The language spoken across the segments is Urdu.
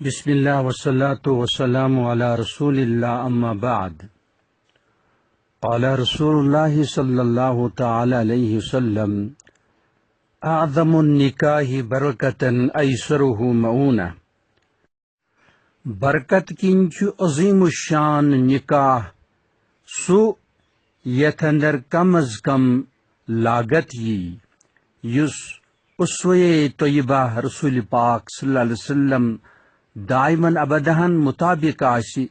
بسم الله والصلاة والسلام على رسول الله أما بعد قال رسول الله صلى الله تعالى عليه وسلم أعظم النكاح بركة أيسره مؤونة برکت کِنۍ عظیم الشان نکاح سُہ یتھ اندر کم از کم لاگت یی یُس اسوے طیبہ رسول پاک صلی اللہ علیہ وسلم دائمن ابدہن مطابق آسی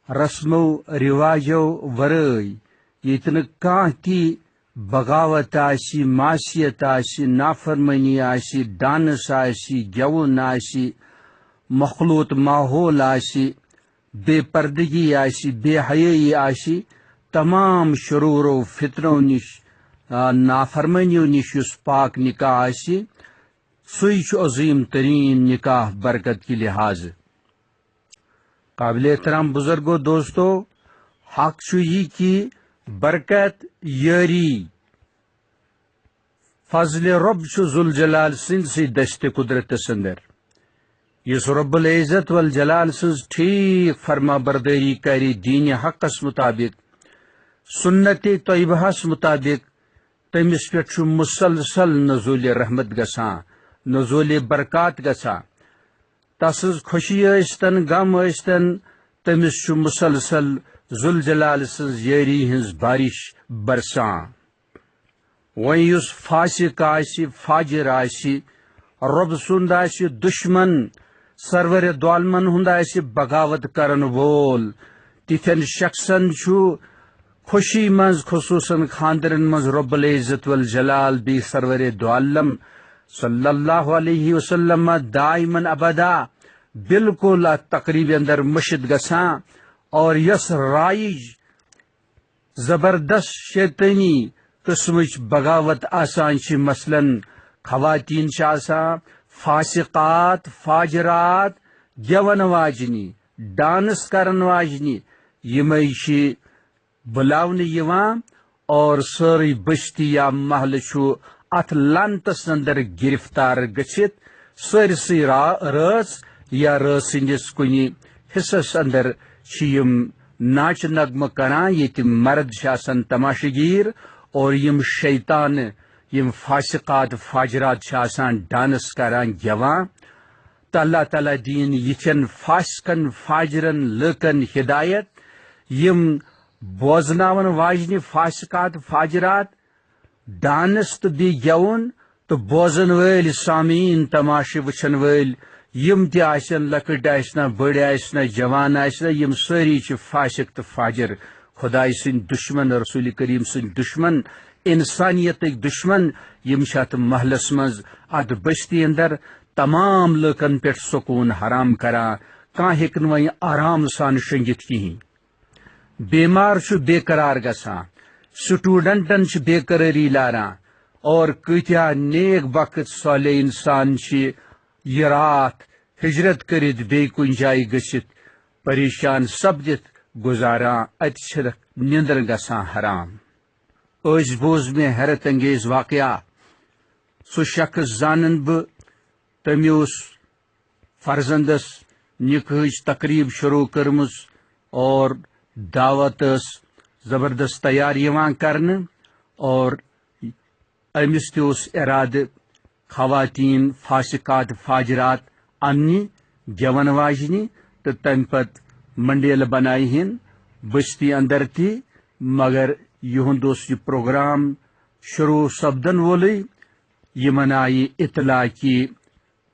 رسمو رواجو ورٲے ییٚتہِ نہٕ کانٛہہ تہِ بغاوت آسی معصیت آسی نافرمٲنی آسی ڈانس آسی گیوُن آسی مخلوط ماحول آسی بے پردگی آسی بے حیائی آسی تمام شرور و فتنو نش نافرمانیو نش یُس پاک نکاح آسی سُے چھُ عظیم ترین نکاح برکت کی لحاظ قابل احترام بزرگو دوستو حق چھُ یہِ کہ برکت یٲری فضل رب چھُ ذوالجلال سٕنٛدسٕے دست قدرتس اندر یُس رب العزت والجلال سٕنٛز ٹھیٖک فرما بردٲری کرِ دین حقس مطابق سنت طیبہس مطابق تٔمِس پٮ۪ٹھ چھُ مسلسل نزول رحمت گژھان نزول برکات گژھان تسٕنٛز خوشی ٲسۍتن غم ٲسۍتن تٔمِس چھُ مسلسل ذوالجلال سٕنٛز یٲری ہٕنٛز بارش برسان وۄنۍ یُس فاسق آسہِ فاجر آسہِ رۄب سُنٛد آسہِ دشمن سرور دولمن ہُنٛد آسہِ بغاوت کرن وول تِتھٮ۪ن شخصن چھُ خوشی منٛز خصوٗصن خاندرن منٛز رب العزت والجلال بیٚیہِ سرور دولم صلی اللہ علیہ وسلم دائمن ابدا بالکل اتھ تقریب اندر مشد گژھان اور یس رائج زبردست شیطانی قسمچ بغاوت آسان چھ مثلاً خواتین چھ آسان فاسقات فاجرات گیون واجنی ڈانس کرن واجنی یمے چھ بلاونہٕ یوان اور سٲرٕے بستی یا محلہٕ چھُ اتھ لانتس اندر گرفتار گژھِتھ سٲرسٕے رٲژ یا رٲژ سٕنٛدِس کُنہِ حصس اندر چھِ یِم ناچ نغمہٕ کران ییٚتہِ مرد چھِ آسان تماشگیر اور یم شیطان یم فاسقات فاجرات چھِ آسان ڈانس کران گیوان تہٕ اللہ تعالیٰ دین یِتھٮ۪ن فاسقن فاجرن لُکن ہدایت یم بوزناون واجنہِ فاسقات فاجرات ڈانس تو بی گیون تو بوزن وٲلۍ سامعین تماشہٕ وٕچھن وٲلۍ یم تہِ آسن لۄکٕٹۍ آسنا بٔڑۍ آسنا جوان آسنا یم سٲری چھِ فاسق تہٕ فاجر خداے سٕنٛدۍ دشمن رسول کریم سٕنٛدۍ دشمن انسانیتٕکۍ دشمن یم چھِ اتھ محلس منٛز اتھ بستی اندر تمام لُکن پٮ۪ٹھ سکوٗن حرام کران کانٛہہ ہیٚکہِ نہٕ وۄنۍ آرام سان شۄنگِتھ کِہیٖنۍ بیمار چھُ بے قرار گژھان سٹوڈنٹن چھ بے قراری لاران اور کۭتیاہ نیک وقت صالح انسان چھ یہ رات ہجرت کرت بیٚیہِ کُنہِ جایہِ گٔژھِتھ پریشان سپدِتھ گزاران اتہِ چھِ نیندر گژھان حرام أزۍ بوٗز مےٚ حیرت انگیز واقعہ سُہ شخص زانن بہٕ تٔمۍ اوس فرزندس نکاحٕچ تقریب شروع کٔرمٕژ اور دعوت ٲس زبردست تیار یوان کرنہٕ اور أمِس تہِ اوس ارادٕ خواتین فاسقات فاجرات اننہِ گیون واجنہِ تہٕ تمہِ پتہٕ منڈیلہٕ بنایہن بستی اندر تہِ مگر یِہُنٛد اوس یہِ پروگرام شروع سپدن وولُے یِمن آیہِ اطلاع کہِ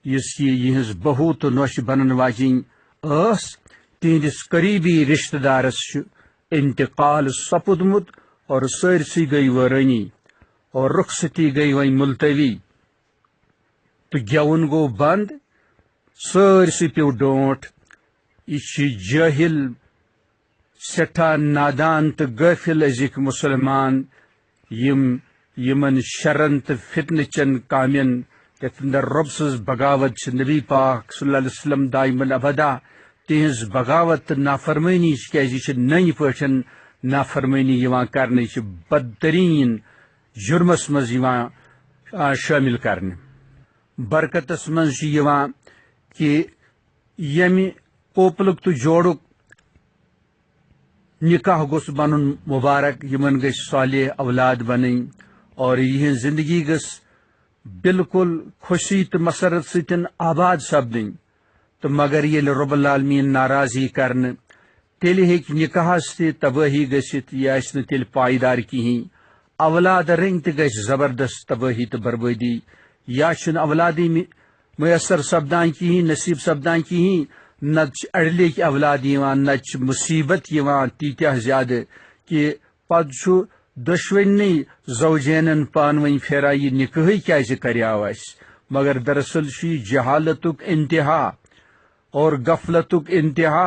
یُس یِہٕنٛز بہوٗ تہٕ نۄشہِ بنن واجِنۍ ٲس تِہنٛدِس قریبی رشتہٕ دارس چھُ انتقال سپُدمُت اور سٲرسٕے گٔیہِ وٲرٲنی اور رخصتی گٔیہِ وۄنۍ ملتوی تہٕ گیوُن گوٚو بنٛد سٲرسٕے پیوٚو ڈونٛٹھ یہِ چھِ جٲہل سٮ۪ٹھاہ نادان تہٕ غٲفِل أزِکۍ مُسلمان یِمن شرن تہٕ فتنہٕ چٮ۪ن کامٮ۪ن یتھ اندر رۄب سٕنٛز بغاوت چھِ نبی پاک صلی اللہ علیہ وسلم دائمن ابدا تہنٛز بغاوت تہٕ نافرمٲنی چھِ کیازِ یہِ چھِ نٔنۍ پٲٹھۍ نافرمٲنی یِوان کرنہٕ یہِ چھِ بدترین جرمس منٛز یِوان شٲمِل کرنہٕ برکتس منٛز چھُ یِوان کہ یمہ کوپلک تو جوڑک نکاح گوس بنن مبارک یمن گژھِ صالح اولاد بنن اور یہن زندگی گژھِ بالکل خوشی تو مسرت ستن آباد سپدن تو مگر یل رب العالمین ناراضی کرن تیل ہیک نکاحس تہ تباہی گژھت یہ آس تیل پائیدار کہین اولاد رنگ تہ گژھِ زبردست تباہی تو بربادی یا چھن اولادی میسر سپدان کہین نصیب سپدان کہین نت اڑلیک اولاد یوان نت مصیبت یوان تیتیاہ زیادہ کہ پتہ دشوینی زوجینن پانوین پھیرا یہ نکاحی کیازِ کریاو اس مگر دراصل چھ جہالتک انتہا اور غفلتک انتہا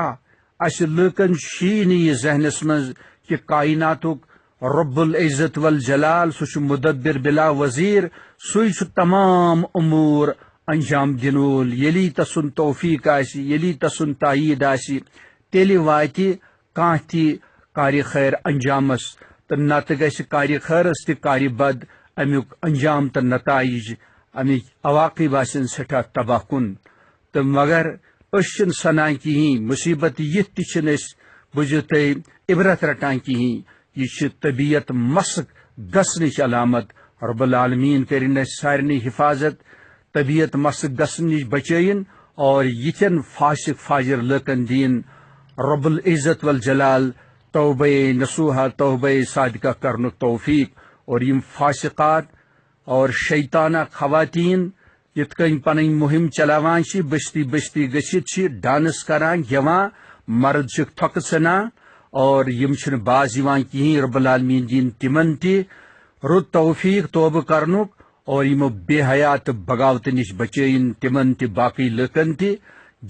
اس لوکن چھی یہ ذہنس مز کہ کائناتک رب العزت والجلال سہ مدبر بلا وزیر سہ تمام امور انجام دن وول یلی تسن توفیق آسی یلی تسن تائید آسی تیلی واتی کانہ تہ کار خیر انجامس تو نت گژھِ کار خیرس تہ کار بد امیک انجام تو نتائج امیک عواقب آسن سٹھا تباہ کن تو مگر اس سنان کہین مصیبت یہ تہ بوزو تھی عبرت رٹان کہین یہ طبیعت مسک گھنچ علامت رب العالمین کرن سارنی حفاظت طبیعت مسک گھن نش بچین اور یتھن فاسق فاجر لکن دین رب العزت والجلال توبہ نصوحہ توبہ صادقہ کرنک توفیق اور یم فاسقات اور شیطانہ خواتین یت کن پن مہم چلاوان بستی بستی گھت ڈانس کران گیوان مرد چھ تھک ژھنان اور یم چھ باز یوان کہین رب العالمین دین تمن تہ رت توفیق توبہ کرنک اور یمو بے حیات بغاوت نش بچین تمن تہ باقی لکن تہ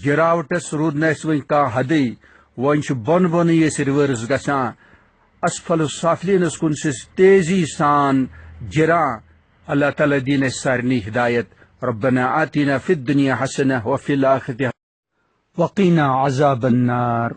گراوٹس رود نس ون کان حدی ون بون بون یس ریورس گژھان اسفل السافلینس کن تیزی سان گران اللہ تعالی دین سارنی ہدایت ربنا آتنا فی الدنیا حسنہ وفی الآخرۃ وقنا عذاب النار